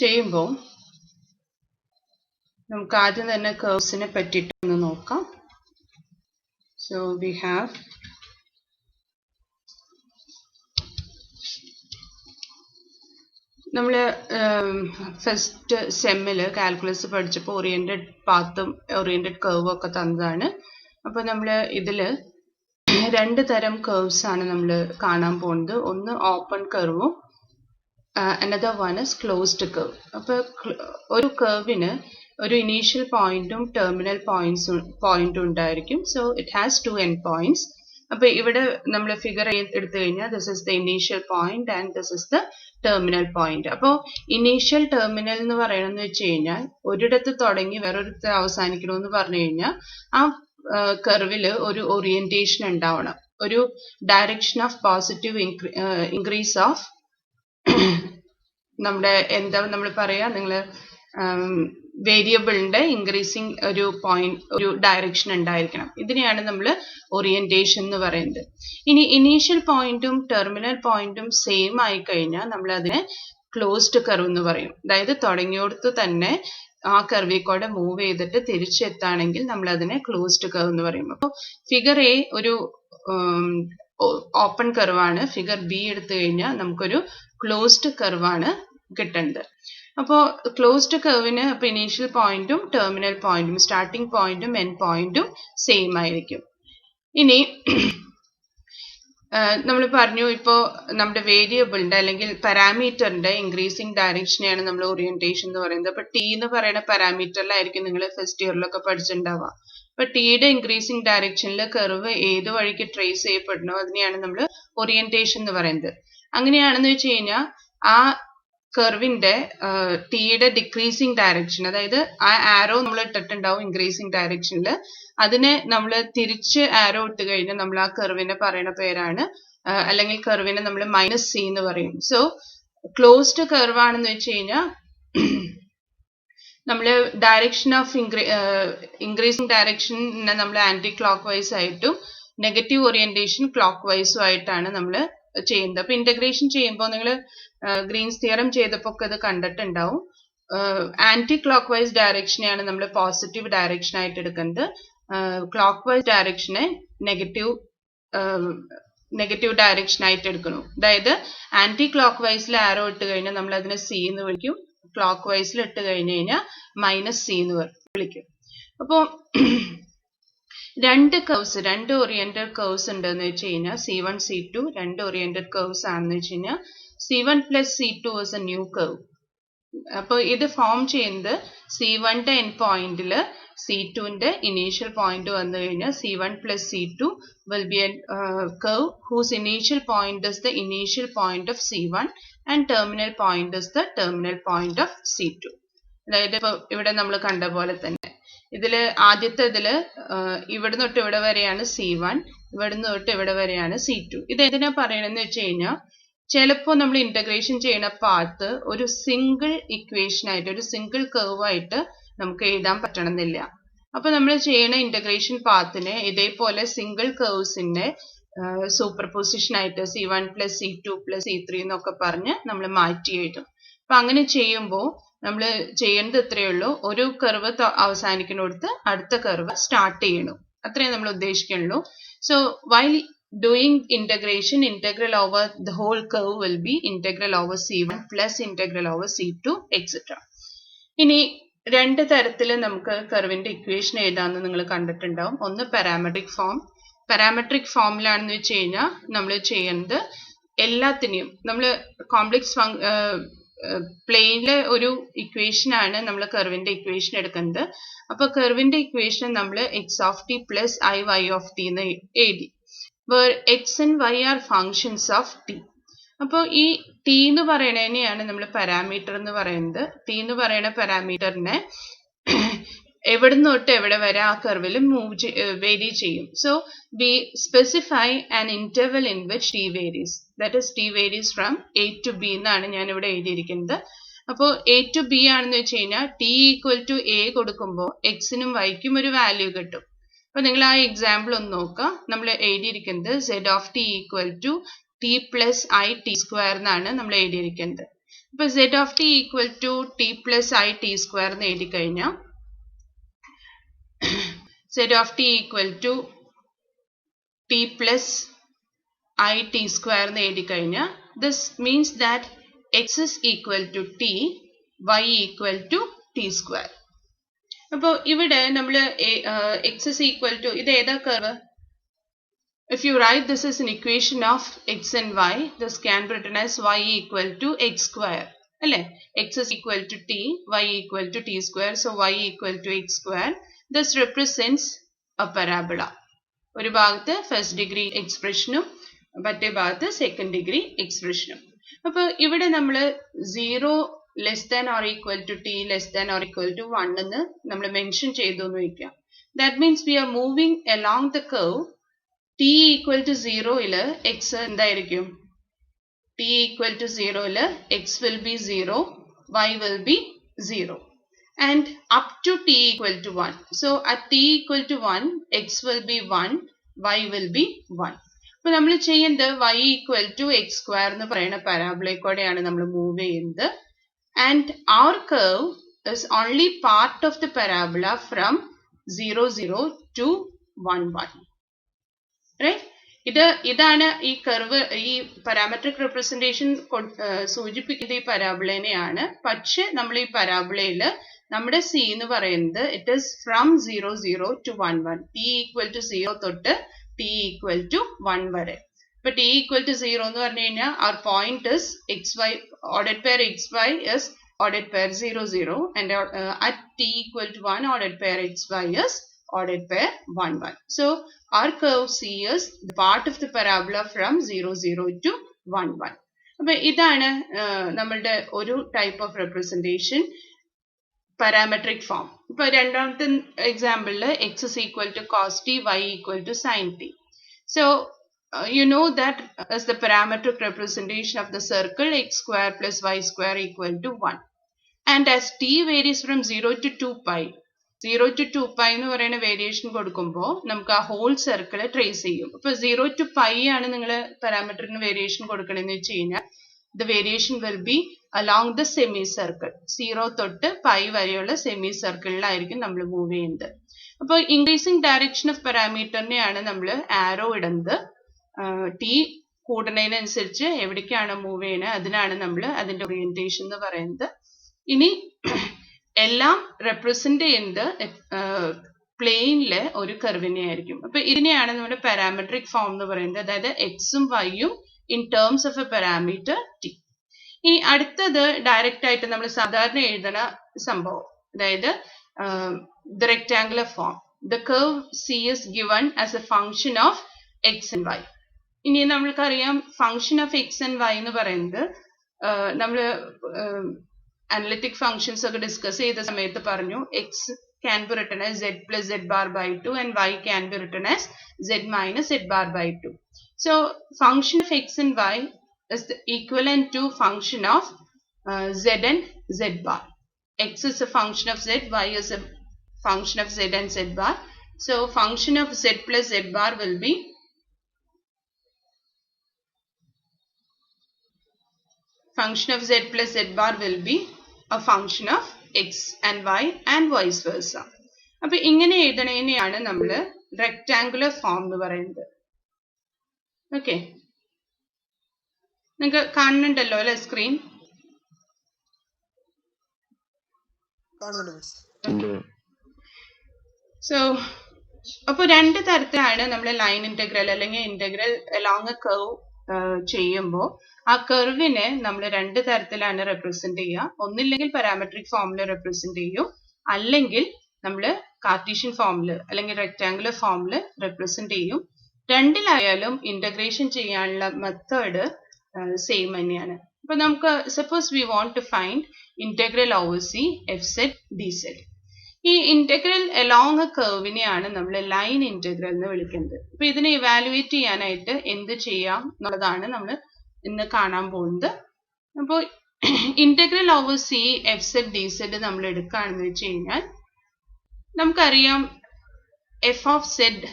ചെയ്യുമ്പോൾ നമുക്ക് ആദ്യം തന്നെ കർവ്സിനെ പറ്റിയിട്ട് ഒന്ന് നോക്കാം. സോ വി ഹാവ് നമ്മൾ ഫസ്റ്റ് സെമ്മിൽ കാൽക്കുലസ് പഠിച്ചപ്പോൾ ഓറിയന്റഡ് പാത്തും ഓറിയന്റഡ് കർവും ഒക്കെ തന്നതാണ്. അപ്പോൾ നമ്മൾ ഇതിൽ രണ്ട് തരം കർവ്സ് ആണ് നമ്മൾ കാണാൻ പോകുന്നത്. ഒന്ന് open കർവും another one is closed curve. അപ്പോൾ ഒരു കർവിന് ഒരു ഇനീഷ്യൽ പോയിന്റും ടെർമിനൽ പോയിന്റും ഉണ്ടായിരിക്കും. So it has two end points. അപ്പോൾ ഇവിടെ നമ്മൾ ഫിഗർ എടുത്തു കഴിഞ്ഞാൽ this is the initial point and this is the terminal point. അപ്പോൾ ഇനീഷ്യൽ ടെർമിനൽ എന്ന് പറയണമെന്ന് വെച്ച് കഴിഞ്ഞാൽ ഒരിടത്ത് തുടങ്ങി വേറൊരിടത്ത് അവസാനിക്കണമെന്ന് പറഞ്ഞു കഴിഞ്ഞാൽ ആ കർവിൽ ഒരു ഓറിയന്റേഷൻ ഉണ്ടാവണം, ഒരു direction of positive increase of നമ്മുടെ എന്താ നമ്മൾ പറയാ, നിങ്ങൾ വേരിയബിളിന്റെ ഇൻക്രീസിങ് ഒരു പോയിന്റ്, ഒരു ഡയറക്ഷൻ ഉണ്ടായിരിക്കണം. ഇതിനെയാണ് നമ്മൾ ഓറിയന്റേഷൻ എന്ന് പറയുന്നത്. ഇനി ഇനീഷ്യൽ പോയിന്റും ടെർമിനൽ പോയിന്റും സെയിം ആയി കഴിഞ്ഞാൽ നമ്മൾ അതിനെ ക്ലോസ്ഡ് കർവ് എന്ന് പറയും. അതായത് തുടങ്ങിയോടത്ത് തന്നെ ആ കർവിൽ കൂടെ മൂവ് ചെയ്തിട്ട് തിരിച്ചെത്താണെങ്കിൽ നമ്മൾ അതിനെ ക്ലോസ്ഡ് കർവ് എന്ന് പറയും. അപ്പോൾ ഫിഗർ എ ഒരു ഓപ്പൺ കർവാണ്, ഫിഗർ ബി എടുത്തു കഴിഞ്ഞാൽ നമുക്കൊരു ക്ലോസ്ഡ് കർവാണ് കിട്ടുന്നത്. അപ്പോൾ ക്ലോസ്ഡ് കർവിന് അപ്പോൾ ഇനീഷ്യൽ പോയിന്റും ടെർമിനൽ പോയിന്റും സ്റ്റാർട്ടിംഗ് പോയിന്റും എൻഡ് പോയിന്റും സെയിം ആയിരിക്കും. ഇനി നമ്മൾ പറഞ്ഞു ഇപ്പോൾ നമ്മുടെ വേരിയബിളിന്റെ അല്ലെങ്കിൽ പാരാമീറ്ററിന്റെ ഇൻക്രീസിങ് ഡയറക്ഷനെയാണ് നമ്മൾ ഓറിയന്റേഷൻ എന്ന് പറയുന്നത്. അപ്പോൾ ടി എന്ന് പറയുന്ന പാരാമീറ്ററിലായിരിക്കും നിങ്ങൾ ഫസ്റ്റ് ഇയറിലൊക്കെ പഠിച്ചിട്ടുണ്ടാവുക. അപ്പൊ ടിയുടെ ഇൻക്രീസിങ് ഡയറക്ഷനിൽ കർവ് ഏത് വഴിക്ക് ട്രേസ് ചെയ്യപ്പെടണോ അതിനെയാണ് നമ്മൾ ഓറിയന്റേഷൻ എന്ന് പറയുന്നത്. അങ്ങനെയാണെന്ന് വെച്ച് കഴിഞ്ഞാൽ ആ കർവിന്റെ ടിയുടെ ഡിക്രീസിങ് ഡയറക്ഷൻ, അതായത് ആ ആരോ നമ്മൾ ഇട്ടിട്ടുണ്ടാവും ഇൻക്രീസിങ് ഡയറക്ഷനിൽ, അതിനെ നമ്മൾ തിരിച്ച് ആരോ ഇട്ട് കഴിഞ്ഞാൽ നമ്മൾ ആ കർവിനെ പറയുന്ന പേരാണ്, അല്ലെങ്കിൽ കർവിനെ നമ്മൾ മൈനസ് സി എന്ന് പറയും. സോ ക്ലോസ്ഡ് കർവ് ആണെന്ന് വെച്ച് കഴിഞ്ഞാൽ നമ്മൾ ഡയറക്ഷൻ ഓഫ് ഇൻക്രീസിങ് ഡയറക്ഷനെ നമ്മൾ ആന്റി ക്ലോക്ക് വൈസ് ആയിട്ടും നെഗറ്റീവ് ഓറിയന്റേഷൻ ക്ലോക്ക് വൈസും ആയിട്ടാണ് നമ്മൾ ചെയ്യുന്നത്. അപ്പൊ ഇന്റഗ്രേഷൻ ചെയ്യുമ്പോൾ നിങ്ങൾ ഗ്രീൻസ് തിയറം ചെയ്തപ്പോൾ ഒക്കെ ഇത് കണ്ടിട്ടുണ്ടാവും. ആന്റി ക്ലോക്ക് വൈസ് ഡയറക്ഷനെയാണ് നമ്മൾ പോസിറ്റീവ് ഡയറക്ഷൻ ആയിട്ട് എടുക്കുന്നത്, ക്ലോക്ക് വൈസ് ഡയറക്ഷനെ നെഗറ്റീവ് ഡയറക്ഷൻ ആയിട്ട് എടുക്കണം. അതായത് ആന്റി ക്ലോക്ക് വൈസിൽ ആരോ ഇട്ട് കഴിഞ്ഞാൽ നമ്മൾ അതിനെ സി എന്ന് വിളിക്കും, ക്ലോക്ക് വൈസിൽ ഇട്ട് കഴിഞ്ഞു കഴിഞ്ഞാൽ മൈനസ് സി എന്ന് വിളിക്കും. അപ്പോൾ രണ്ട് കർവ്സ്, രണ്ട് ഓറിയന്റഡ് കർവ്സ് ഉണ്ടെന്ന് വെച്ച് കഴിഞ്ഞാൽ C1 C2 രണ്ട് ഓറിയന്റഡ് കർവ്സ് ആണെന്ന് വെച്ച് കഴിഞ്ഞാൽ C1 plus C2 is a new curve. അപ്പോൾ ഇത് ഫോം ചെയ്യുന്നത് C1ന്റെ എൻഡ് പോയിന്റിൽ C2ന്റെ ഇനീഷ്യൽ പോയിന്റ് വന്നു കഴിഞ്ഞാൽ C1 plus C2 will be a curve whose initial point is the initial point of C1 and terminal point is the terminal point of C2. അതായത് ഇപ്പോൾ ഇവിടെ നമ്മൾ കണ്ട പോലെ തന്നെ ഇതില് ആദ്യത്തെ ഇതില് ഇവിടെ തൊട്ട് ഇവിടെ വരെയാണ് C1, ഇവിടെ തൊട്ട് ഇവിടെ വരെയാണ് C2. ഇത് എന്തിനാ പറയണെന്ന് വെച്ച് കഴിഞ്ഞാൽ ചിലപ്പോൾ നമ്മൾ ഇന്റഗ്രേഷൻ ചെയ്യുന്ന പാത്ത് ഒരു സിംഗിൾ ഇക്വേഷൻ ആയിട്ട്, ഒരു സിംഗിൾ കർവ് ആയിട്ട് നമുക്ക് എഴുതാൻ പറ്റണമെന്നില്ല. അപ്പൊ നമ്മൾ ചെയ്യുന്ന ഇന്റഗ്രേഷൻ പാത്തിനെ ഇതേപോലെ സിംഗിൾ കർവ്സിന്റെ സൂപ്പർ പൊസിഷൻ ആയിട്ട് C1 plus C2 plus C3 എന്നൊക്കെ പറഞ്ഞ് നമ്മൾ മാറ്റി എഴുതും. അപ്പൊ അങ്ങനെ ചെയ്യുമ്പോൾ നമ്മൾ ചെയ്യേണ്ടത് ഇത്രയേ ഉള്ളൂ, ഒരു കർവ് അവസാനിക്കുന്നിടത്ത് അടുത്ത കർവ് സ്റ്റാർട്ട് ചെയ്യണം, അത്രയും നമ്മൾ ഉദ്ദേശിക്കുന്നുള്ളൂ. So while doing integration, integral over the whole curve will be integral over C1 plus integral over C2 etc. ഇനി രണ്ട് തരത്തിൽ നമുക്ക് കർവിന്റെ ഇക്വേഷൻ എഴുതാമെന്ന് നിങ്ങൾ കണ്ടിട്ടുണ്ടാവും. ഒന്ന് പാരാമെട്രിക് ഫോം. പാരാമെട്രിക് ഫോമിലാണെന്ന് വെച്ച് കഴിഞ്ഞാൽ നമ്മൾ ചെയ്യുന്നത് എല്ലാത്തിനെയും നമ്മൾ കോംപ്ലക്സ് പ്ലെയിനിലെ ഒരു ഇക്വേഷൻ ആണ് നമ്മൾ കർവിന്റെ ഇക്വേഷൻ എടുക്കുന്നത്. അപ്പൊ കർവിന്റെ ഇക്വേഷൻ നമ്മൾ x of t plus I y of t എന്ന് എഴുതി, where x and y are functions of t. അപ്പോൾ ഈ t എന്ന് പറയണതിനെയാണ് നമ്മൾ പാരാമീറ്റർ എന്ന് പറയുന്നത്. t എന്ന് പറയുന്ന പാരാമീറ്ററിനെ എവിടുന്ന് തൊട്ട് എവിടെ വരെ ആ കർവിൽ വേരി ചെയ്യും. So we specify an interval in which t varies, that is t varies from a to b എന്നാണ് ഞാൻ ഇവിടെ എഴുതിയിരിക്കുന്നത്. അപ്പോൾ a to b ആണെന്ന് വെച്ച് കഴിഞ്ഞാൽ t equal to a കൊടുക്കുമ്പോൾ എക്സിനും വൈക്കും ഒരു വാല്യൂ കിട്ടും. അപ്പൊ നിങ്ങൾ ആ എക്സാമ്പിൾ ഒന്ന് നോക്കുക. നമ്മൾ എഴുതിയിരിക്കുന്നത് z of t equal to t plus I t square എന്നാണ് നമ്മൾ എഴുതിയിരിക്കുന്നത്. ഇപ്പൊ z of t equal to t plus I t square എന്ന് എഴുതി കഴിഞ്ഞാൽ z of t equal to t plus I t square എന്ന് എഴുതി കഴിഞ്ഞാൽ this means that x is equal to t, y equal to t square. അപ്പോൾ ഇവിടെ നമ്മൾ x is equal to ഇത് ഏതാ curve? If you write this as an equation of x and y, this can be written as y equal to x square. അല്ലേ? x is equal to t, y equal to t square. So y equal to x square. This represents a parabola. ഒരു ഭാഗത്ത് first degree എക്സ്പ്രഷനും മറ്റേ ഭാഗത്ത് second degree എക്സ്പ്രഷനും. അപ്പോൾ ഇവിടെ നമ്മൾ 0 less than or equal to t less than or equal to 1 എന്ന് നമ്മൾ mention ചെയ്തു എന്ന് വയ്ക്കാം. That means we are moving along the curve. t equal to 0 x എന്തായിരിക്കും? t equal to 0 x will be 0, y will be 0. And up to t equal to 1. So at t equal to 1, x will be 1, y will be 1. അപ്പോൾ നമ്മൾ ചെയ്യുന്നത് y equal to x square എന്ന് പറയുന്ന പരാബോളയിലൂടെയാണ് നമ്മൾ move ചെയ്യുന്നത്. And our curve is only part of the parabola from 0, 0 to 1, 1. Right? ഇതാണ് ഈ curve, ഈ പാരാമെട്രിക് റെപ്രസെന്റേഷൻ സൂചിപ്പിക്കുന്ന ഈ പരാബോളനെയാണ്. പക്ഷെ നമ്മൾ ഈ പരാബോളയിൽ നമ്മുടെ സി എന്ന് പറയുന്നത് it is from 0, 0 to 1, 1. t equal to 0 തൊട്ട് t ഈക്വൽ ടു 1 വരെ. ഇപ്പൊ t ഈക്വൽ ടു 0 എന്ന് പറഞ്ഞു കഴിഞ്ഞാൽ our point is xy, ordered pair xy is ordered pair 0, 0, and at t equal to 1, ordered pair xy is ordered pair 1, 1. So our curve C is the part of the parabola from 0, 0 to 1, 1. അപ്പൊ ഇതാണ് നമ്മളുടെ ഒരു type of representation, parametric form. ഇപ്പോൾ രണ്ടാമത്തെ എക്സാമ്പിളിൽ x is equal to cos t, y equal to sin t. So you know that as the parametric representation of the circle, x square plus y square equal to 1. And as t varies from 0 to 2 pi, 0 to 2 pi എന്ന് പറയുന്ന variation കൊടുക്കുമ്പോൾ നമുക്ക് ആ whole circle trace ചെയ്യും. അപ്പോൾ 0 to pi ആണ് നിങ്ങൾ പാരാമെട്രിന് variation കൊടുക്കണമെന്ന് വെച്ച് കഴിഞ്ഞാൽ the variation will be along the semicircle. 0 തൊട്ട് പൈ വരെയുള്ള സെമി സർക്കിളിലായിരിക്കും നമ്മൾ മൂവ് ചെയ്യുന്നത്. അപ്പോൾ ഇൻക്രീസിംഗ് ഡയറക്ഷൻ ഓഫ് പാരാമീറ്ററിനെയാണ് നമ്മൾ ആരോ ഇടുന്നത്. ടി കൂടുന്നതിനനുസരിച്ച് എവിടേക്കാണ് മൂവ് ചെയ്യുന്നത് അതിനാണ് നമ്മൾ അതിന്റെ ഓറിയന്റേഷൻ എന്ന് പറയുന്നത്. ഇനി എല്ലാം റെപ്രസെന്റ് ചെയ്യുന്നത് പ്ലെയിനിലെ ഒരു കർവിനെ ആയിരിക്കും. അപ്പൊ ഇതിനെയാണ് നമ്മുടെ പാരാമെട്രിക് ഫോം എന്ന് പറയുന്നത്, അതായത് എക്സും വൈയും in terms of a parameter t. ഇനി അടുത്തത് ഡയറക്റ്റ് ആയിട്ട് നമ്മൾ സാധാരണ എഴുതുന്ന സംഭവം, അതായത് the rectangular form. The curve C is given as a function of x and y. ഇനി നമ്മൾക്കറിയാം function of x and y എന്ന് പറയുന്നത് നമ്മൾ അനലിറ്റിക് ഫംഗ്ഷൻസ് ഒക്കെ ഡിസ്കസ് ചെയ്ത സമയത്ത് പറഞ്ഞു x can be written as z plus z bar by 2 and y can be written as z minus z bar by 2. So function of x and y is the equivalent to function of z and z bar. X is a function of z, y is a function of z and z bar. So function of z plus z bar will be a function of x and y and vice versa. അപ്പൊ ഇങ്ങനെ എഴുതണേനെയാണ് നമ്മൾ rectangular form എന്ന് പറയുന്നത്. Okay, നിങ്ങൾക്ക് കാണുന്നുണ്ടല്ലോ അല്ലെ screen? So അപ്പൊ രണ്ട് തരത്തിലാണ് നമ്മൾ ലൈൻ ഇന്റഗ്രൽ അല്ലെങ്കിൽ ഇന്റഗ്രൽ അലോങ് എ കർവ് ചെയ്യുമ്പോൾ ആ കർവിനെ നമ്മൾ രണ്ട് തരത്തിലാണ് റെപ്രസെന്റ് ചെയ്യുക. ഒന്നില്ലെങ്കിൽ പാരാമെട്രിക് ഫോമിൽ റെപ്രസെന്റ് ചെയ്യും, അല്ലെങ്കിൽ നമ്മൾ കാർട്ടീഷ്യൻ ഫോമിൽ അല്ലെങ്കിൽ റെക്ടാങ്കുലർ ഫോമിൽ റെപ്രസെന്റ് ചെയ്യും. രണ്ടിലായാലും ഇന്റഗ്രേഷൻ ചെയ്യാനുള്ള മെത്തേഡ് സെയിം തന്നെയാണ്. അപ്പൊ നമുക്ക് suppose we want to find integral over C f z d z. ഈ ഇന്റഗ്രൽ അലോങ് എ കർവിനെയാണ് നമ്മൾ ലൈൻ ഇന്റഗ്രൽ എന്ന് വിളിക്കുന്നത്. അപ്പൊ ഇതിനെ ഇവാലുവേറ്റ് ചെയ്യാനായിട്ട് എന്ത് ചെയ്യാം എന്നുള്ളതാണ് നമ്മൾ ഇന്ന് കാണാൻ പോകുന്നത്. അപ്പോൾ integral over C f z d z നമ്മൾ എടുക്കുകയാണെന്ന് വെച്ച് കഴിഞ്ഞാൽ നമുക്കറിയാം f of z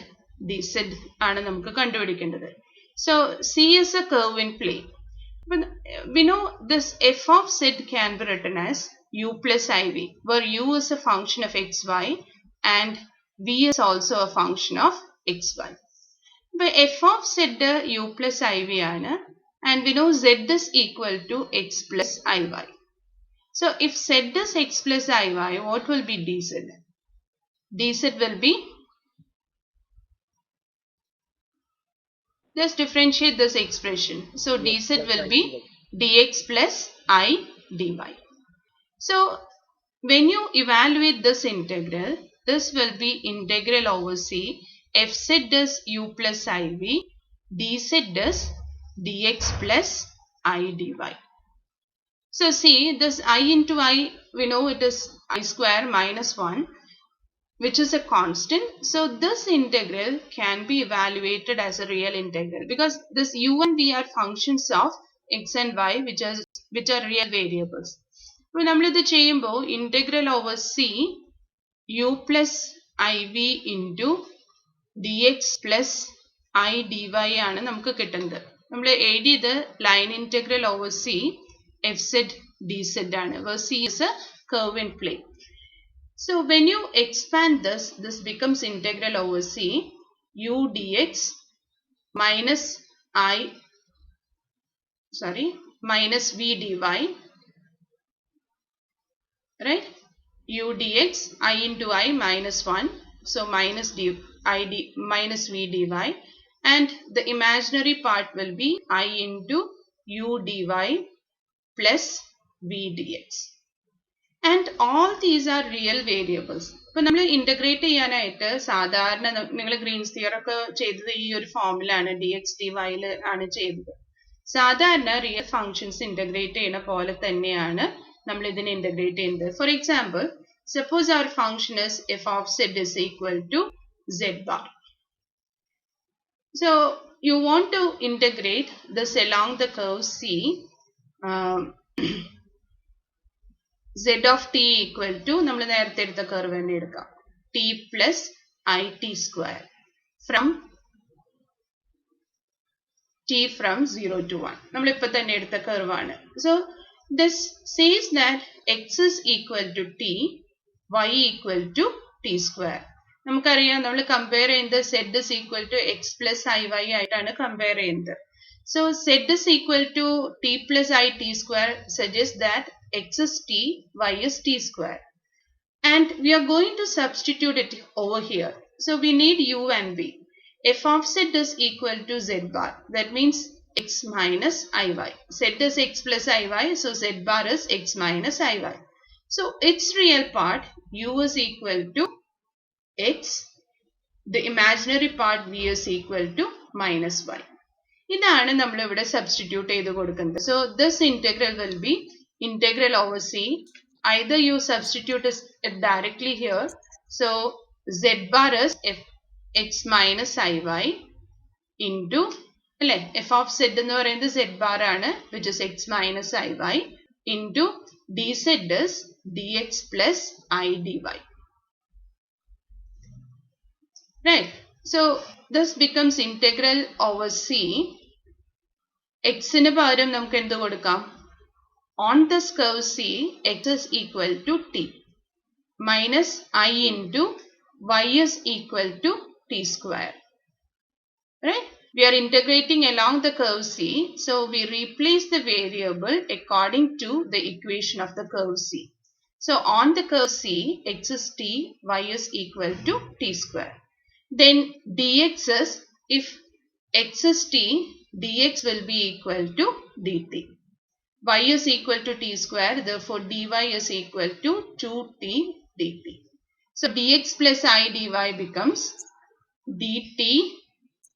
d z ആണ് നമുക്ക് കണ്ടുപിടിക്കേണ്ടത്. So C is a curve in plane. But we know this f of z can be written as u plus iv, where u is a function of xy and v is also a function of xy. But f of z u plus iv aanu, and we know z is equal to x plus iy. So if z is x plus iy, what will be dz? Dz will be, just differentiate this expression. So dz will be dx plus I dy. So when you evaluate this integral, this will be integral over c fz is u plus iv, dz is dx plus I dy. So see, this I into I, we know it is I square minus 1, which is a constant. So this integral can be evaluated as a real integral because this u and v are functions of x and y, which are real variables. When we do the integral over c u plus iv into dx plus I dy ആണ് നമുക്ക് കിട്ടുന്നത്. നമ്മൾ എഴുതിയത് line integral over c fz dz ആണ്, where c is a curve in plane. So when you expand this, this becomes integral over c u dx minus v dy, right? U dx I into I minus 1, so minus minus v dy, and the imaginary part will be I into u dy plus v dx. And all these are real variables. ഇപ്പോൾ നമ്മൾ integrate ചെയ്യാനായിട്ട് സാധാരണ നിങ്ങൾ Green's theory ഒക്കെ ചെയ്തത് ഈ ഒരു ഫോമിലാണ്, ഡി എക്സ് ഡി വൈയിൽ ആണ് ചെയ്തത്. സാധാരണ റിയൽ ഫങ്ഷൻസ് ഇൻ്റഗ്രേറ്റ് ചെയ്യുന്ന പോലെ തന്നെയാണ് നമ്മൾ ഇതിനെ ഇൻ്റഗ്രേറ്റ് ചെയ്യുന്നത്. For example, suppose our function is f of z is equal to z bar. So you want to integrate this along the curve C. Z of t equal to, നമ്മൾ നേരത്തെ എടുത്ത curve തന്നെ എടുക്കാം, t plus it square from t from 0 to 1. നമ്മൾ ഇപ്പോൾ തന്നെ എടുത്ത curve ആണ്. So this says that x is equal to t, y equal to t square. നമുക്കറിയാം നമ്മൾ കമ്പയർ ചെയ്യുന്നത് z is equal to x plus iy ആയിട്ടാണ് compare ചെയ്യുന്നത്. So z is equal to t plus it square suggests that x is t, y is t square. And we are going to substitute it over here. So we need u and v. F of z is equal to z bar. That means x minus iy. Z is x plus iy, so z bar is x minus iy. So its real part, u is equal to x. The imaginary part v is equal to minus y. ഇതാണ് നമ്മൾ ഇവിടെ substitute ചെയ്ത് കൊടുക്കുന്നത്. So this integral will be integral over c. Either you substitute it directly here. So z bar is x minus iy into f of z എന്ന് പറയുന്നത് z bar ആണ്, which is x minus iy into dz is dx plus I dy. Right? So this becomes integral over c. x ന് പകരം നമുക്ക് എന്ത് കൊടുക്കാം? On this curve C, x is equal to t minus I into y is equal to t square. Right? We are integrating along the curve C, so we replace the variable according to the equation of the curve C. So on the curve C, x is t, y is equal to t square. Then dx is, if x is t, dx will be equal to dt. Y is equal to t square, therefore dy is equal to 2t dt. So dx plus I dy becomes dt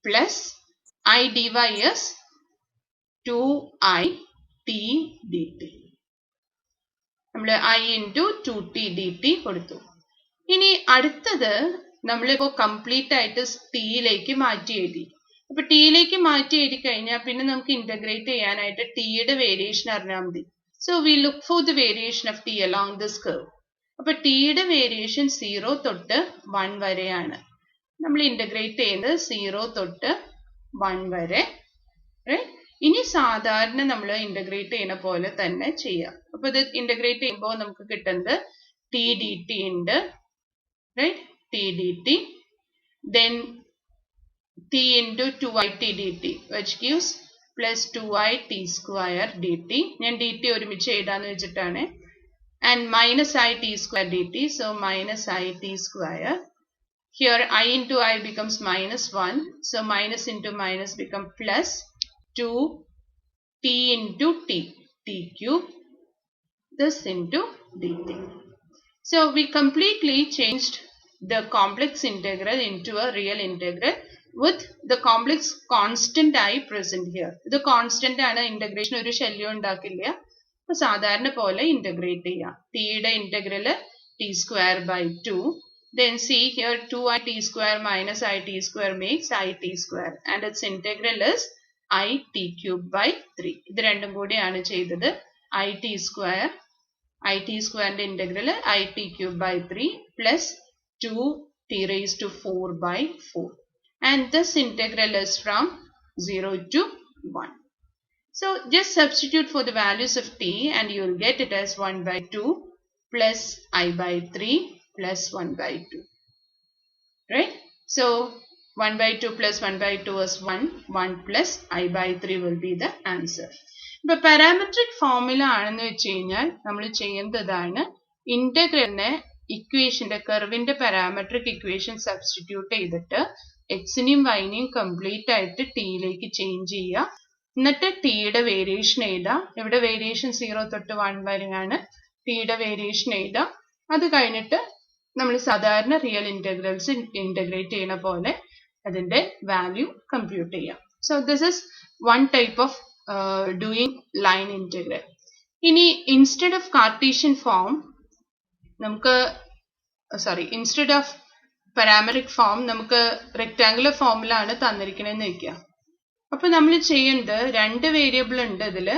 plus I dy is 2I t dt. നമ്മൾ I into 2t dt കൊടുത്തു. ഇനി അടുത്തത് നമ്മളിപ്പോൾ complete ആയിട്ട് ടിയിലേക്ക് മാറ്റി എഴുതി. അപ്പൊ ടിയിലേക്ക് മാറ്റി എഴുതി കഴിഞ്ഞാൽ പിന്നെ നമുക്ക് ഇന്റഗ്രേറ്റ് ചെയ്യാനായിട്ട് ടിയുടെ വേരിയേഷൻ അറിഞ്ഞാൽ മതി. So we look for the variation of T along this curve. അപ്പൊ ടിയുടെ വേരിയേഷൻ 0 തൊട്ട് 1 വരെയാണ്. നമ്മൾ ഇന്റഗ്രേറ്റ് ചെയ്യുന്നത് 0 തൊട്ട് 1 വരെ. ഇനി സാധാരണ നമ്മൾ ഇന്റഗ്രേറ്റ് ചെയ്യുന്ന പോലെ തന്നെ ചെയ്യാം. അപ്പൊ ഇത് ഇന്റഗ്രേറ്റ് ചെയ്യുമ്പോൾ നമുക്ക് കിട്ടുന്നത് ടി ഡി ടി ഉണ്ട്, right? T d t, then t into 2i t dt, which gives plus 2i t square dt. ഞാൻ dt ഒരുമിച്ച് എഴുതാന്ന് വെച്ചിട്ടാണ്. And minus I t square dt, so minus I t square. Here I into I becomes minus 1, so minus into minus become plus 2 t into t, t cube, this into dt. So we completely changed the complex integral into a real integral with the complex constant I present here. The constant ആണ്, integration ഒരു ശല്യം ഉണ്ടാക്കില്ല. അപ്പൊ സാധാരണ പോലെ integrate ചെയ്യാം. t യുടെ integral t square by 2. Then see here 2i t square minus I t square makes I t square, and its integral is I t cube by 3. ഇത് രണ്ടും കൂടിയാണ് ചെയ്തത്. I t square, I t square ന്റെ integral I t cube by 3 plus 2 t raised to 4 by 4. And this integral is from 0 to 1. So just substitute for the values of t and you will get it as 1 by 2 plus I by 3 plus 1 by 2. Right? So 1 by 2 plus 1 by 2 is 1. 1 plus I by 3 will be the answer. But parametric formula ആണെന്ന് വെച്ച് കഴിഞ്ഞാൽ നമ്മൾ ചെയ്യുന്നതാണ് ഇന്റഗ്രലിനെ ഇക്വേഷന്റെ കർവിന്റെ parametric equation substitute ചെയ്തിട്ട് എക്സിനെയും വൈനെയും complete ആയിട്ട് ടിയിലേക്ക് ചേഞ്ച് ചെയ്യുക. എന്നിട്ട് ടിയുടെ വേരിയേഷൻ എഴുതാം. ഇവിടെ വേരിയേഷൻ 0 തൊട്ട് 1 വരെയാണ്. ടിയുടെ വേരിയേഷൻ എഴുതാം. അത് കഴിഞ്ഞിട്ട് നമ്മൾ സാധാരണ റിയൽ ഇന്റഗ്രൽസ് ഇന്റഗ്രേറ്റ് ചെയ്യുന്ന പോലെ അതിന്റെ വാല്യൂ കമ്പ്യൂട്ട് ചെയ്യാം. So this is one type of doing line integral. ഇനി ഇൻസ്റ്റെഡ് ഓഫ് കാർട്ടീഷ്യൻ ഫോം നമുക്ക് ഇൻസ്റ്റെഡ് ഓഫ് പാരാമെട്രിക് ഫോം നമുക്ക് റെക്ടാങ്കുലർ ഫോമിലാണ് തന്നിരിക്കണമെന്ന് വെക്കുക. അപ്പൊ നമ്മൾ ചെയ്യുന്നത് രണ്ട് വേരിയബിൾ ഉണ്ട് ഇതിൽ.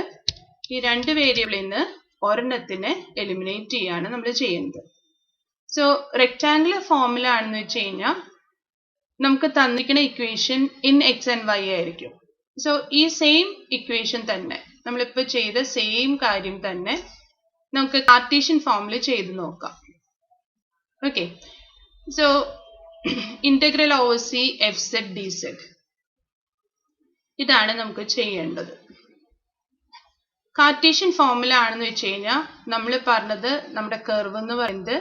ഈ രണ്ട് വേരിയബിളിൽ നിന്ന് ഒരെണ്ണത്തിനെ എലിമിനേറ്റ് ചെയ്യാണ് നമ്മൾ ചെയ്യുന്നത്. സോ റെക്ടാങ്കുലർ ഫോമിലാണെന്ന് വെച്ച് കഴിഞ്ഞാൽ നമുക്ക് തന്നിരിക്കുന്ന equation in x and y ആയിരിക്കും. സോ ഈ സെയിം ഇക്വേഷൻ തന്നെ നമ്മളിപ്പോൾ ചെയ്ത സെയിം കാര്യം തന്നെ നമുക്ക് കാർട്ടീഷ്യൻ ഫോമിൽ ചെയ്ത് നോക്കാം. Okay, so integral over C f z d z ഇതാണ് നമുക്ക് ചെയ്യേണ്ടത്. കാർട്ടീഷ്യൻ ഫോമുല ആണെന്ന് വെച്ച് കഴിഞ്ഞാൽ നമ്മൾ പറഞ്ഞത് നമ്മുടെ കർവ് എന്ന് പറയുന്നത്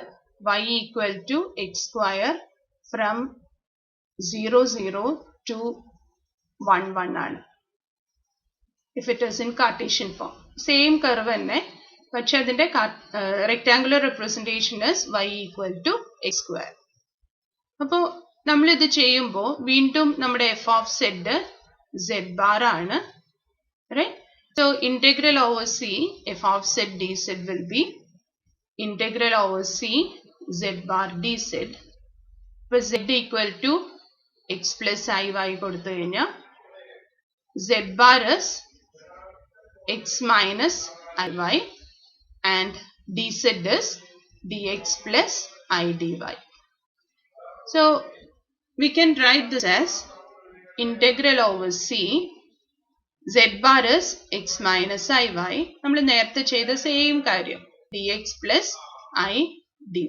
y equal to x square from 0 0 to 1 1 ആണ്. If it is in Cartesian form same curve തന്നെ, പക്ഷെ അതിന്റെ rectangular representation is y equal to x square. അപ്പോൾ നമ്മൾ ഇത് ചെയ്യുമ്പോൾ വീണ്ടും നമ്മുടെ f of z z bar ആണ്, right? So integral over c f of z dz will be integral over c z bar dz. But z equal to x plus iy കൊടുത്തു കഴിഞ്ഞാൽ z bar is x minus iy and dz is dx plus I dy. So we can write this as integral over c z bar is x minus iy. നമ്മൾ നേരത്തെ ചെയ്ത same കാര്യം dx plus I dy.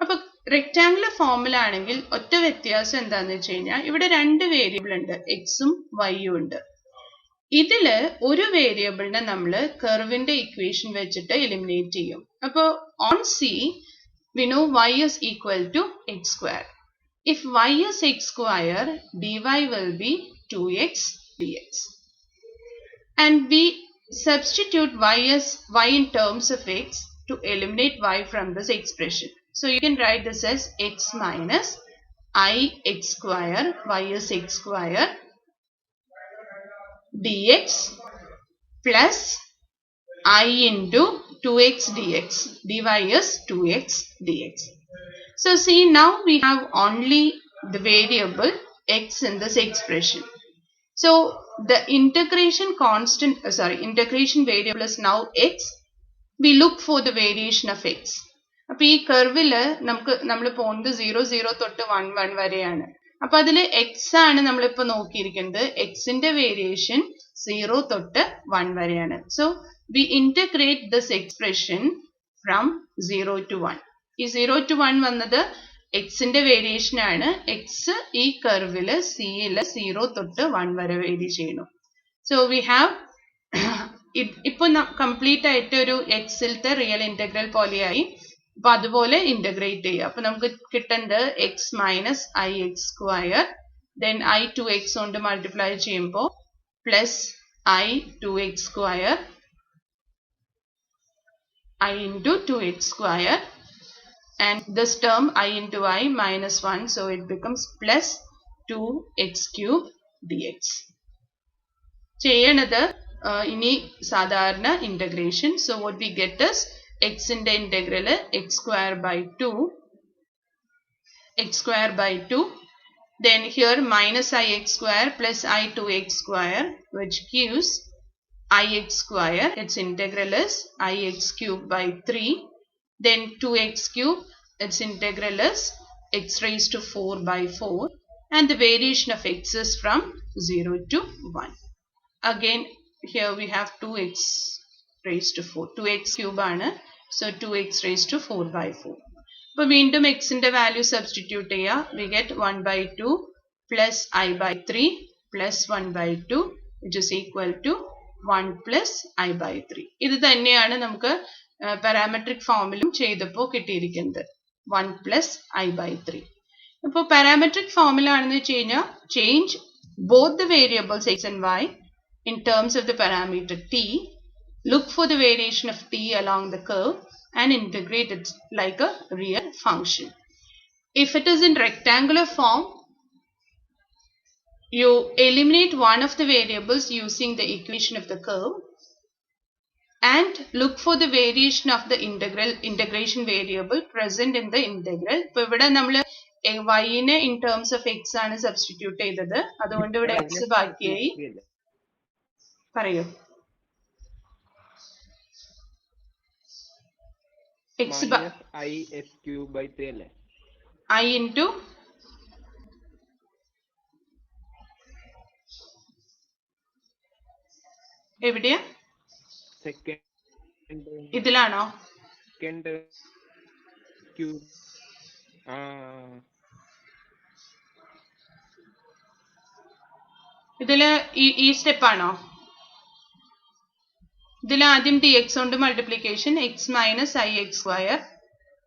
അപ്പൊ rectangular ഫോമിലാണെങ്കിൽ ഒറ്റ വ്യത്യാസം എന്താന്ന് വെച്ച് കഴിഞ്ഞാൽ ഇവിടെ രണ്ട് വേരിയബിൾ ഉണ്ട്, എക്സും വൈയും ഉണ്ട്. ഇതില് ഒരു വേരിയബിളിനെ നമ്മൾ കർവിന്റെ ഇക്വേഷൻ വെച്ചിട്ട് എലിമിനേറ്റ് ചെയ്യും. അപ്പൊ on C we know y is equal to x square. If y is x square, dy will be 2x dx. And we substitute y in terms of x to eliminate y from this expression. So you can write this as x minus I x square, y is x square, dx plus I into 2x dx, dy is 2x dx. So see, now we have only the variable x in this expression. So the integration variable is now x. We look for the variation of x. അപ്പോൾ ഈ കർവില് നമ്മൾ പോകുന്നത് 0 0 തൊട്ട് 1 1 വരെയാണ്. അപ്പോൾ അതിൽ x ആണ് നമ്മളിപ്പോൾ നോക്കിയിരിക്കുന്നത്. എക്സിന്റെ വേരിയേഷൻ 0 തൊട്ട് 1 വരെയാണ്. So we integrate this expression from 0 to 1. ഈ 0 to 1 വന്നത് എക്സിന്റെ വേരിയേഷൻ ആണ്. എക്സ് ഈ കർവില് സിയിൽ 0 തൊട്ട് 1 വരെ വേരി ചെയ്യുന്നു. സോ വി ഹാവ് ഇപ്പൊ കംപ്ലീറ്റ് ആയിട്ട് ഒരു എക്സിലത്തെ റിയൽ ഇന്റഗ്രൽ പോലെയായി. അപ്പൊ അതുപോലെ ഇന്റഗ്രേറ്റ് ചെയ്യുക. അപ്പൊ നമുക്ക് കിട്ടുന്നത് X minus I X square, then I 2x കൊണ്ട് മൾട്ടിപ്ലൈ ചെയ്യുമ്പോൾ plus I 2x square I into 2x square, and this term I into I minus 1, so it becomes plus 2x cube dx. ചെയ്യണത് ഇനി സാധാരണ integration. So what we get is x ന്റെ integral x square by 2, then here minus ix square plus I 2x square, which gives ix square. Its integral is ix cube by 3, then 2x cube, its integral is x raised to 4 by 4, and the variation of x is from 0 to 1. Again here we have 2x raised to 4, 2x cube ആണ്, so 2x raised to 4 by 4. അപ്പോൾ വീണ്ടും x ന്റെ value substitute ചെയ്യുക. we get 1 by 2 plus I by 3 plus 1 by 2 which is equal to 1 plus I by 3. ഇത് തന്നെയാണ് നമുക്ക് parametric ഫോമിലും ചെയ്തപ്പോൾ കിട്ടിയിരിക്കുന്നത്, 1 plus I by 3. ഇപ്പോൾ പാരാമെട്രിക് ഫോമിലാണെന്ന് വെച്ച് കഴിഞ്ഞാൽ change both the variables x and y in terms of the parameter t, look for the variation of t along the curve and integrate it like a real function. If it is in rectangular form, you eliminate one of the variables using the equation of the curve and look for the variation of the integration variable present in the integral. ഇപ്പോൾ ഇവിടെ നമ്മൾ y നെ in terms of x ആണ് substitute ചെയ്തത്, അതുകൊണ്ട് ഇവിടെ x ബാക്കിയായി. പറയൂ. x I s cube by 3 അല്ലേ? I into എവിടെയാ? ഇതിലാണോ? ഇതില് ഈ സ്റ്റെപ്പാണോ? ഇതിൽ ആദ്യം dx കൊണ്ട് multiplication, X minus I X square,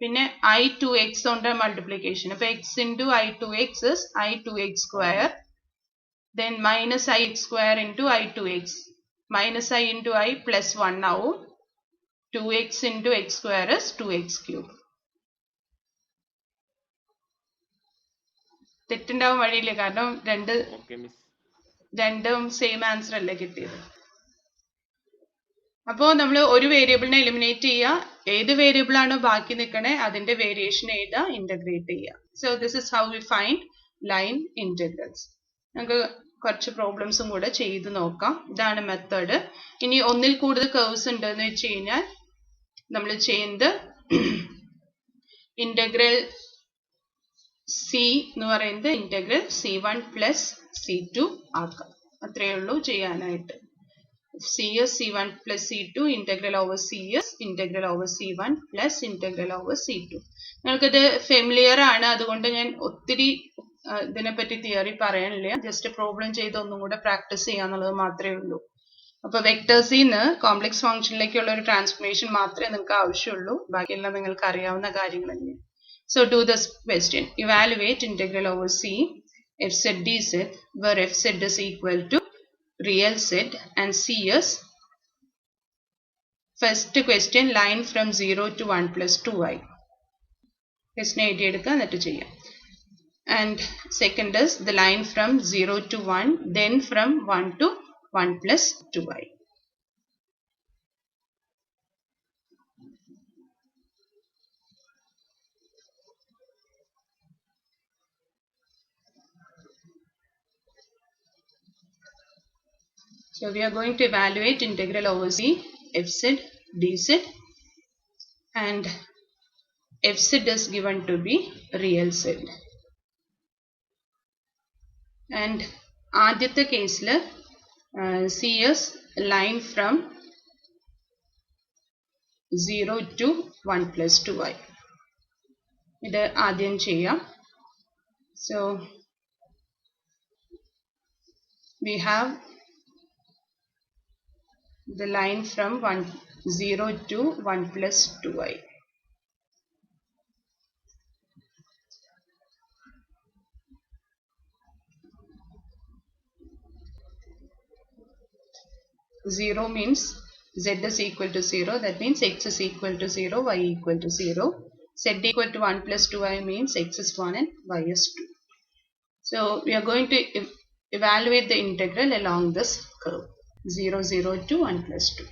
പിന്നെ I 2x കൊണ്ട് മൾട്ടിപ്ലിക്കേഷൻ. അപ്പൊ x into I 2x is I 2x square, then minus I x square into I 2x, minus I into I plus 1 ആവും, 2x into x square is 2x cube. തെറ്റുണ്ടാവും വഴിയില്ല, കാരണം രണ്ടും same answer അല്ലേ കിട്ടിയത്. അപ്പോൾ നമ്മൾ ഒരു വേരിയബിളിനെ എലിമിനേറ്റ് ചെയ്യുക, ഏത് വേരിയബിൾ ആണോ ബാക്കി നിൽക്കണേ അതിന്റെ വേരിയേഷൻ എഴുതുക, ഇന്റഗ്രേറ്റ് ചെയ്യുക. So this is how we find line integrals. നമുക്ക് കുറച്ച് പ്രോബ്ലംസും കൂടെ ചെയ്ത് നോക്കാം. ഇതാണ് മെത്തേഡ്. ഇനി ഒന്നിൽ കൂടുതൽ കർവ്സ് ഉണ്ടെന്ന് വെച്ച് കഴിഞ്ഞാൽ നമ്മൾ ചെയ്യുന്നത് ഇന്റഗ്രൽ സി എന്ന് പറയുന്നത് ഇന്റഗ്രൽ C1 പ്ലസ് C2 ആക്കാം. അത്രയേ ഉള്ളൂ ചെയ്യാനായിട്ട്. CS C1 plus C2 integral over CS integral over C1 plus integral over C2. നിങ്ങൾക്കിത് ഫെമിലിയർ ആണ്, അതുകൊണ്ട് ഞാൻ ഒത്തിരി ഇതിനെപ്പറ്റി തിയറി പറയാനില്ല. ജസ്റ്റ് പ്രോബ്ലം ചെയ്ത് ഒന്നും കൂടെ പ്രാക്ടീസ് ചെയ്യാന്നുള്ളത് മാത്രമേ ഉള്ളൂ. അപ്പൊ വെക്ടേഴ്സിൽ നിന്ന് കോംപ്ലക്സ് ഫംഗ്ഷനിലേക്കുള്ള ഒരു ട്രാൻസ്ഫോർമേഷൻ മാത്രമേ നിങ്ങൾക്ക് ആവശ്യമുള്ളൂ, ബാക്കിയെല്ലാം നിങ്ങൾക്ക് അറിയാവുന്ന കാര്യങ്ങൾ തന്നെയാണ്. So do this question. Evaluate integral over C fz dz where fz is equal to real set and C is first question line from 0 to 1 plus 2i. Question എഴുതിയെടുക്കുക, എന്നിട്ട് ചെയ്യാം. And second is the line from 0 to 1, then from 1 to 1 plus 2i. So we are going to evaluate integral over C fz dz, and fz is given to be real z. and ആദ്യത്തെ കേസിൽ see is line from 0 to 1 plus 2i. ഇത് ആദ്യം ചെയ്യാം. So we have the line from 0 to 1 plus 2i. Zero means z is equal to 0. That means x is equal to 0, y equal to 0. Z equal to 1 plus 2i means x is 1 and y is 2. So we are going to evaluate the integral along this curve 0, 0 to 1 plus 2.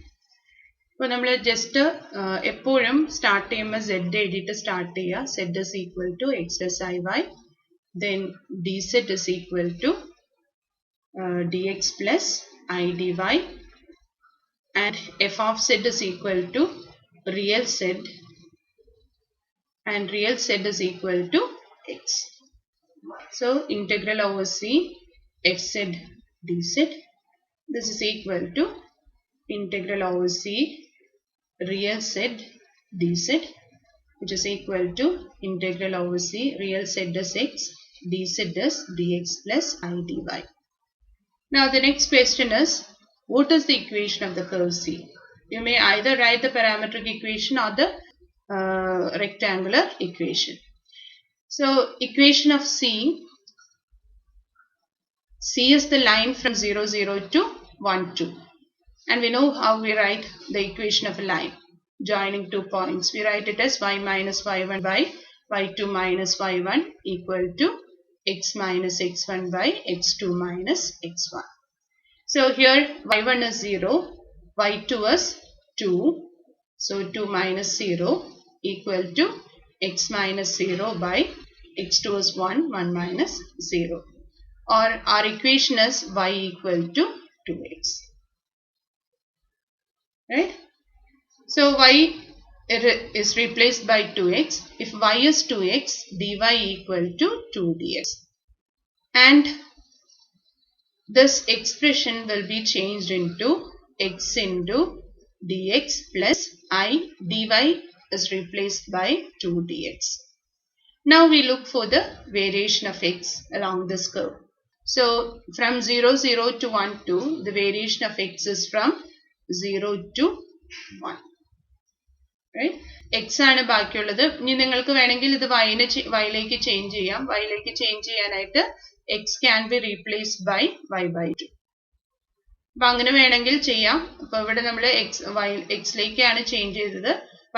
അപ്പോൾ നമ്മൾ just എപ്പോഴും start ചെയ്യുമ്പോൾ z എഴുതിയിട്ട് start ചെയ്യുക. z is equal to x plus iy. Then dz is equal to dx plus I dy. And f of z is equal to real z, and real z is equal to x. So integral over c fz dz, this is equal to integral over c real z dz, which is equal to integral over c real z is x, dz is dx plus I dy. Now the next question is, what is the equation of the curve C? You may either write the parametric equation or the rectangular equation. So equation of C is the line from 0, 0 to 1, 2. And we know how we write the equation of a line joining 2 points. We write it as y minus y1 by y2 minus y1 equal to x minus x1 by x2 minus x1. So here y1 is 0, y2 is 2, so 2 minus 0 equal to x minus 0 by x2 is 1, 1 minus 0. Or our equation is y equal to 2x. Right? So y is replaced by 2x. If y is 2x, dy equal to 2 dx. And this expression will be changed into x into dx plus I dy is replaced by 2 dx. Now we look for the variation of x along this curve. So from 0, 0 to 1, 2, the variation of x is from 0 to 1. Right? x ആണ് ബാക്കിയുള്ളത്. ഇനി നിങ്ങൾക്ക് വേണമെങ്കിൽ ഇത് y-ലേക്ക് change ചെയ്യാം. y-ലേക്ക് change ചെയ്യാനായിട്ട് x can be replaced by y by 2. അപ്പോൾ അങ്ങനെ വേണമെങ്കിൽ ചെയ്യാം. അപ്പോൾ ഇവിടെ നമ്മൾ x-ലേക്കാണ് ചേഞ്ച് ചെയ്തത്.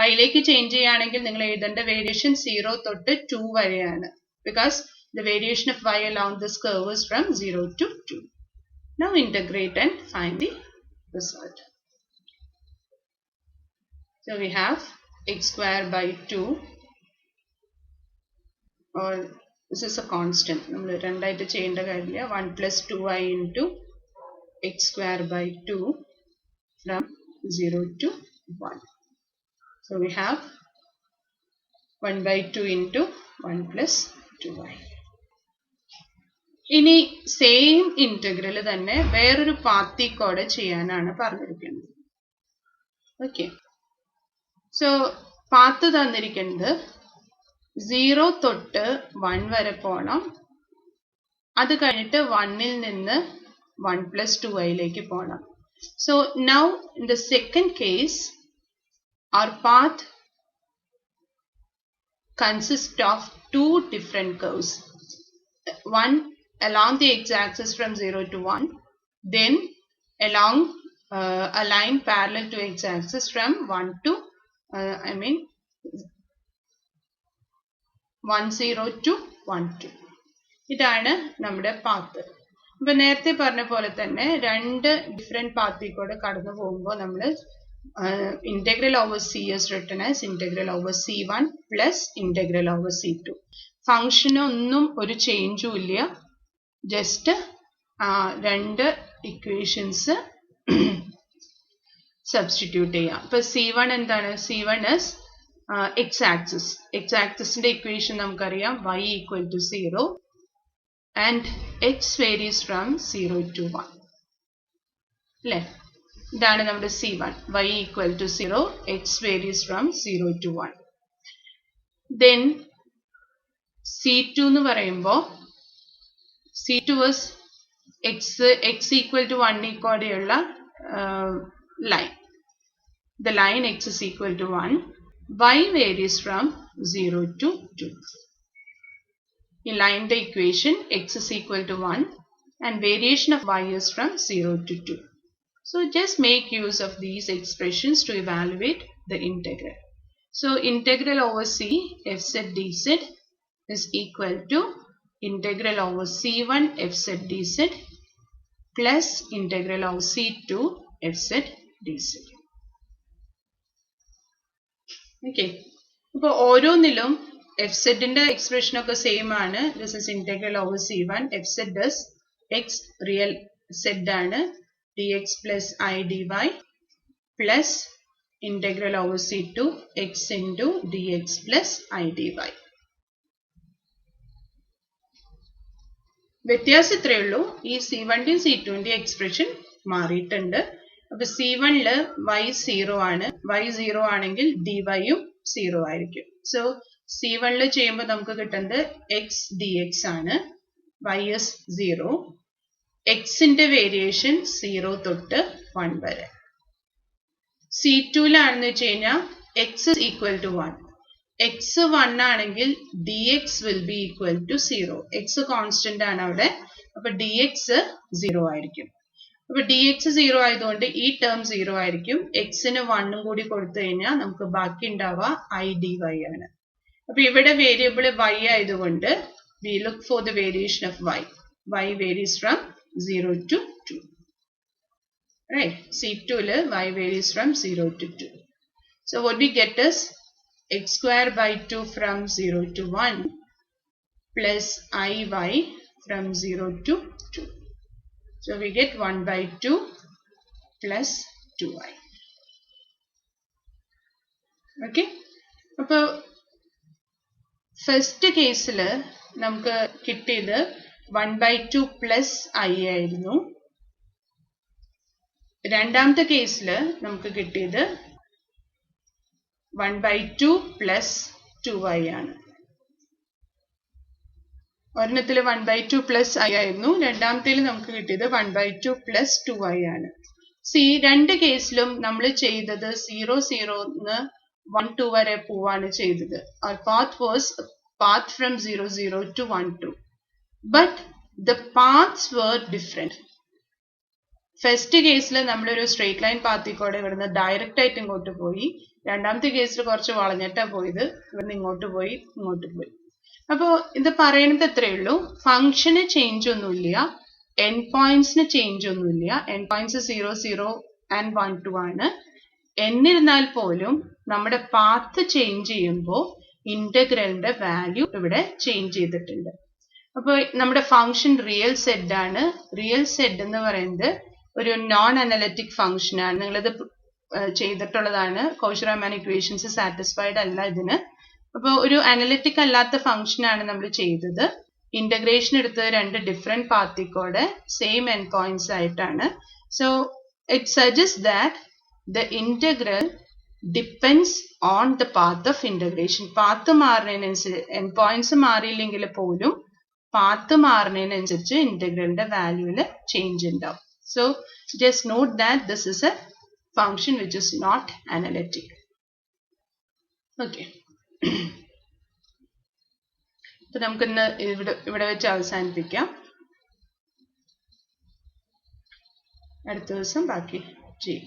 y-ലേക്ക് ചേഞ്ച് ചെയ്യുകയാണെങ്കിൽ നിങ്ങൾ എഴുതേണ്ട വേരിയേഷൻ 0 തൊട്ട് 2 വരെയാണ്. Because the variation of y along this curve is from 0 to 2. Now integrate and find the result. So we have x square by 2, or this is a constant. നമ്മൾ രണ്ടായിട്ട് ചെയ്യേണ്ട കാര്യമില്ല. 1 plus 2i into x square by 2 from 0 to 1. So we have 1 by 2 into 1 plus 2i. ഇനി same integral തന്നെ വേറൊരു പാത്തിൽ കൂടെ ചെയ്യാനാണ് പറഞ്ഞിരിക്കുന്നത്. ഓക്കെ, സോ പാത്ത് തന്നിരിക്കുന്നത് 0 തൊട്ട് 1 വരെ പോകണം. അത് കഴിഞ്ഞിട്ട് 1-ൽ നിന്ന് 1 plus 2iലേക്ക് പോകണം. So now in the second case, our path consists of two different curves. One along the x-axis from 0 to 1, then along a line parallel to x-axis from 1 to 10 to 12. ഇതാണ് നമ്മുടെ പാത്ത്. അപ്പൊ നേരത്തെ പറഞ്ഞ പോലെ തന്നെ രണ്ട് different പാത്തിൽ കൂടെ കടന്നു പോകുമ്പോൾ നമ്മൾ integral over c is written as integral over c1 plus integral over c2. ഫംഗ്ഷനൊന്നും ഒരു ചേഞ്ചും ഇല്ല, ജസ്റ്റ് രണ്ട് ഇക്വേഷൻസ് സബ്സ്റ്റിറ്റ്യൂട്ട് ചെയ്യാം. അപ്പൊ c1 എന്താണ്? c1 is x-axis. x-axisന്റെ ഇക്വേഷൻ നമുക്കറിയാം y equal to 0 and x varies from 0 to 1. അല്ലേ? ഇതാണ് നമ്മുടെ C1. y equal to 0, x varies from 0 to 1. Then C2 എന്ന് പറയുമ്പോൾ C2 was x equal to 1 കൂടെയുള്ള line. The line x is equal to 1. Y varies from 0 to 2. In line the equation x is equal to 1 and variation of y is from 0 to 2. So just make use of these expressions to evaluate the integral. So integral over C fz dz is equal to integral over C1 fz dz plus integral over C2 fz dz. Okay. അപ്പോൾ ഓരോന്നിലും fz ന്റെ expression ഒക്കെ same ആണ്. This is integral over C1 fz does x real z ആണ് dx plus I dy plus integral over C2 x into dx plus I dy. വ്യത്യാസം ഇത്രയേ ഉള്ളൂ. ഈ C1ന്റെയും C2ന്റെയും എക്സ്പ്രഷൻ മാറിയിട്ടുണ്ട്. അപ്പൊ C1ല് y 0 ആണ്. y 0 ആണെങ്കിൽ dy യും 0 ആയിരിക്കും. സോ C1ല് ചെയ്യുമ്പോൾ നമുക്ക് കിട്ടുന്നത് x dx ആണ്. y is 0. x ന്റെ വേരിയേഷൻ 0 തൊട്ട് 1 വരെ. C2ലാണെന്ന് വെച്ച് കഴിഞ്ഞാൽ x is equal to 1. x 1 ആണെങ്കിൽ dx will be equal to 0. x constant ആണ് അവിടെ. അപ്പൊ dx 0 ആയിരിക്കും. അപ്പൊ dx 0 ആയതുകൊണ്ട് ഈ ടേം 0 ആയിരിക്കും. x ന് 1 കൂടി കൊടുത്തു കഴിഞ്ഞാൽ നമുക്ക് ബാക്കി ഉണ്ടാവുക I dy ആണ്. അപ്പൊ ഇവിടെ വേരിയബിൾ y ആയതുകൊണ്ട് we look for the variation of y. y varies from 0 to 2. Right? C2 y varies from 0 to 2. So what we get is x square by 2 from 0 to 1 plus iy from 0 to 2. So we get 1 by 2 plus 2y. Okay? അപ്പോൾ first കേസിൽ നമുക്ക് കിട്ടിയത് 1 by 2 plus I ആയിരുന്നു. രണ്ടാമത്തെ കേസിൽ നമുക്ക് കിട്ടിയത് 1 by 2 plus 2y ആണ്. ഒരെണ്ണത്തിൽ 1 by 2 plus I ആയിരുന്നു. രണ്ടാമത്തേൽ നമുക്ക് കിട്ടിയത് 1 by 2 plus 2y ആണ്. രണ്ട് കേസിലും നമ്മൾ ചെയ്തത് 0 0 ന്ന് 1 2 വരെ പോവാണ് ചെയ്തത്. Our path was path from 0 0 to 1 2. But the paths were different. First കേസിൽ നമ്മളൊരു സ്ട്രെയിറ്റ് ലൈൻ പാത്തിൽ കൂടെ ഇവിടുന്ന് ഡയറക്റ്റ് ആയിട്ട് ഇങ്ങോട്ട് പോയി. രണ്ടാമത്തെ കേസിൽ കുറച്ച് വളഞ്ഞിട്ടാ പോയത്. ഇവിടുന്ന് ഇങ്ങോട്ട് പോയി ഇങ്ങോട്ട് പോയി. അപ്പോൾ ഇത് പറയുന്നത് എത്രയേ ഉള്ളൂ, ഫംഗ്ഷന് ചേഞ്ച് ഒന്നുമില്ല, എൻ പോയിന്റ്സിന് ചേഞ്ച് ഒന്നുമില്ല. എൻ പോയിന്റ്സ് 0 0 ആൻഡ് 1 2 ആണ്. എന്നിരുന്നാൽ പോലും നമ്മുടെ പാത്ത് ചേഞ്ച് ചെയ്യുമ്പോൾ ഇന്റഗ്രലിന്റെ വാല്യൂ ഇവിടെ ചേഞ്ച് ചെയ്തിട്ടുണ്ട്. അപ്പോൾ നമ്മുടെ ഫംഗ്ഷൻ റിയൽ സെഡ് ആണ്. റിയൽ സെഡ് എന്ന് പറയുന്നത് ഒരു നോൺ അനലിറ്റിക് ഫംഗ്ഷൻ ആണ്. നിങ്ങളിത് ചെയ്തിട്ടുള്ളതാണ്. കോഷി-റീമാൻ ഇക്വേഷൻസ് സാറ്റിസ്ഫൈഡ് അല്ല ഇതിന്. അപ്പോൾ ഒരു അനലിറ്റിക് അല്ലാത്ത ഫംഗ്ഷൻ ആണ് നമ്മൾ ചെയ്തത്. ഇന്റഗ്രേഷൻ എടുത്തത് രണ്ട് ഡിഫറെന്റ് പാത്തിക്കൂടെ സെയിം എൻ പോയിന്റ്സ് ആയിട്ടാണ്. So it suggest that the integral depends on the path of integration. Path മാറുന്നതിനനുസരിച്ച് എൻ പോയിന്റ്സ് മാറിയില്ലെങ്കിൽ പോലും പാത്ത് മാറുന്നതിനനുസരിച്ച് ഇന്റഗ്രലിന്റെ വാല്യൂവിൽ ചേഞ്ച് ഉണ്ടാവും. So just note that this is a function which is not analytic. Okay, അപ്പൊ നമുക്കിന്ന് ഇവിടെ വെച്ച് അവസാനിപ്പിക്കാം. അടുത്ത ദിവസം ബാക്കി ചെയ്യും.